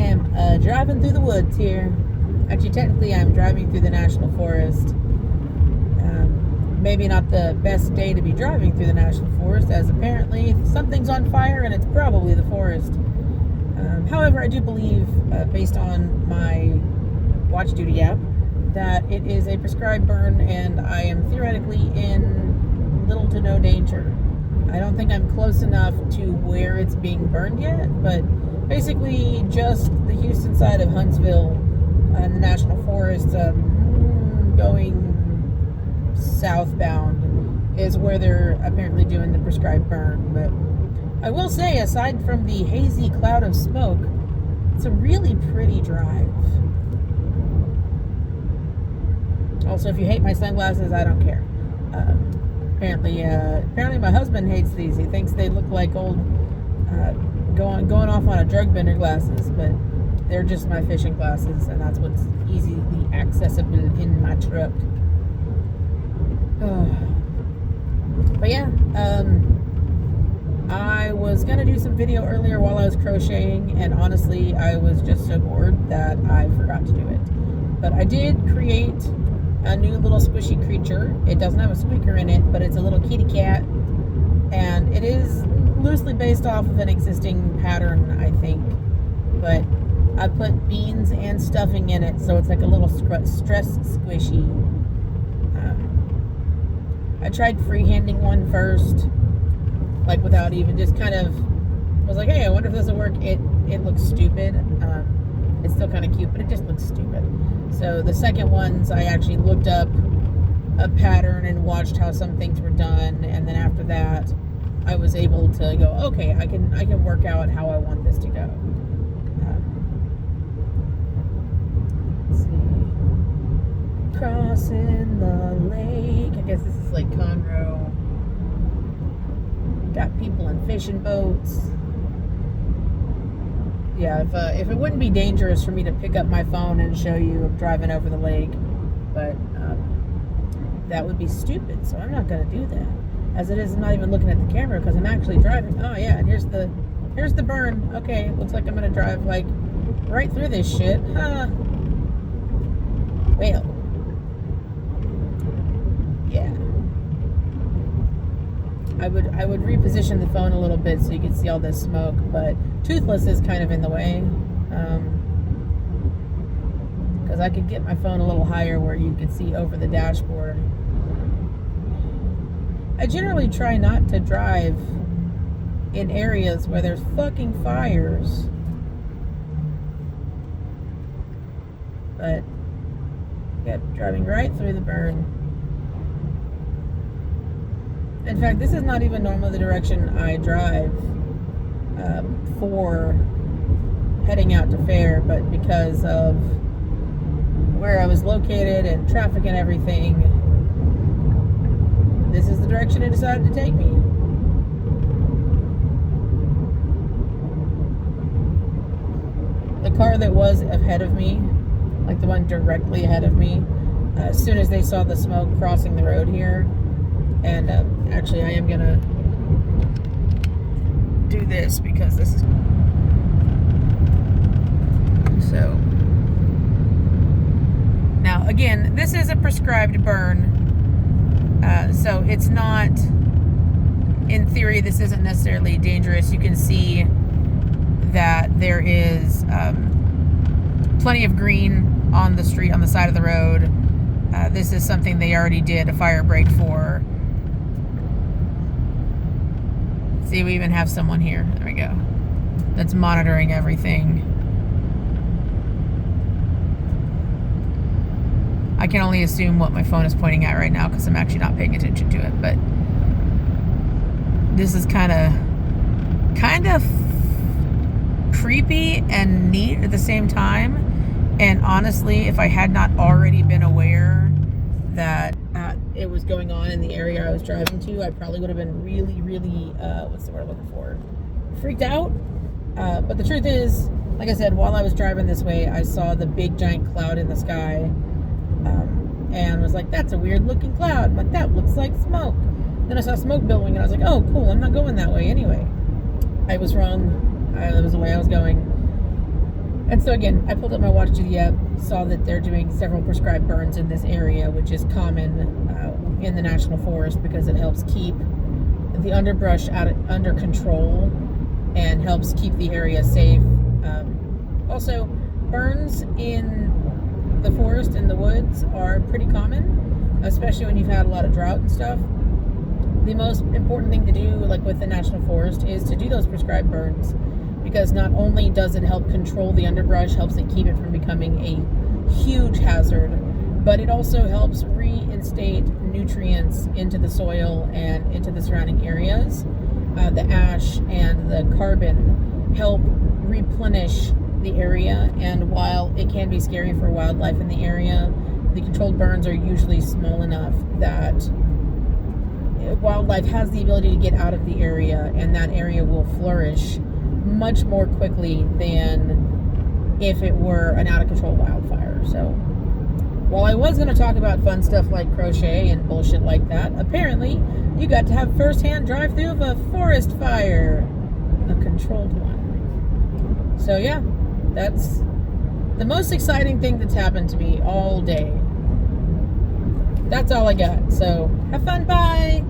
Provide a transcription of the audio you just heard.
am driving through the woods here. Actually, technically, I'm driving through the national forest. Maybe not the best day to be driving through the national forest, as apparently something's on fire and it's probably the forest. However, I do believe, based on my watch duty app, that it is a prescribed burn and I am theoretically in little to no danger. I don't think I'm close enough to where it's being burned yet, but basically just the Houston side of Huntsville and the National Forest going southbound is where they're apparently doing the prescribed burn. But I will say, aside from the hazy cloud of smoke, it's a really pretty drive. Also, if you hate my sunglasses, I don't care. Apparently my husband hates these. He thinks they look like old going off on a drug bender glasses, but they're just my fishing glasses, and that's what's easily accessible in my truck. But yeah, I was gonna do some video earlier while I was crocheting, and honestly, I was just so bored that I forgot to do it. But I did create a new little squishy creature. It doesn't have a squeaker in it, but it's a little kitty cat, and it is loosely based off of an existing pattern, I think. But I put beans and stuffing in it, so it's like a little stress squishy. I tried freehanding one first, like without even, just kind of was like, hey, I wonder if this will work. It looks stupid. It's still kind of cute, but it just looks stupid. So the second ones, I actually looked up a pattern and watched how some things were done, and then after that, I was able to go, okay, I can work out how I want this to go. Let's see, crossing the lake. I guess this is Lake Conroe. Got people in fishing boats. Yeah, if it wouldn't be dangerous for me to pick up my phone and show you I'm driving over the lake, but that would be stupid, so I'm not going to do that. As it is, I'm not even looking at the camera because I'm actually driving. Oh yeah, and here's the burn. Okay, looks like I'm going to drive like right through this shit. Huh. Well, yeah. I would reposition the phone a little bit so you could see all this smoke, but Toothless is kind of in the way. Because I could get my phone a little higher where you could see over the dashboard. I generally try not to drive in areas where there's fucking fires. But, yeah, driving right through the burn. In fact, this is not even normally the direction I drive for heading out to fair, but because of where I was located and traffic and everything, this is the direction it decided to take me. The car that was ahead of me, like the one directly ahead of me, as soon as they saw the smoke crossing the road here, and actually I am gonna do this because this is so. Now again, this is a prescribed burn, so it's not, in theory, this isn't necessarily dangerous. You can see that there is plenty of green on the street, on the side of the road. This is something they already did a fire break for. See, we even have someone here, there we go, that's monitoring everything. I can only assume what my phone is pointing at right now because I'm actually not paying attention to it, but this is kind of creepy and neat at the same time. And honestly, if I had not already been aware that it was going on in the area I was driving to, I probably would have been really, really, what's the word I'm looking for? Freaked out. But the truth is, like I said, while I was driving this way, I saw the big giant cloud in the sky, and was like, that's a weird looking cloud. I'm like, that looks like smoke. Then I saw smoke billowing, and I was like, oh, cool, I'm not going that way anyway. I was wrong. That was the way I was going. And so again, I pulled up my Watch Duty app, saw that they're doing several prescribed burns in this area, which is common in the national forest because it helps keep the underbrush under control and helps keep the area safe. Also, burns in the forest and the woods are pretty common, especially when you've had a lot of drought and stuff. The most important thing to do, like with the national forest, is to do those prescribed burns, because not only does it help control the underbrush, helps it keep it from becoming a huge hazard, but it also helps reinstate nutrients into the soil and into the surrounding areas. The ash and the carbon help replenish the area, and while it can be scary for wildlife in the area, the controlled burns are usually small enough that wildlife has the ability to get out of the area, and that area will flourish much more quickly than if it were an out-of-control wildfire. So while I was going to talk about fun stuff like crochet and bullshit like that, apparently you got to have first-hand drive-through of a forest fire, a controlled one. So yeah, that's the most exciting thing that's happened to me all day. That's all I got. So have fun. Bye.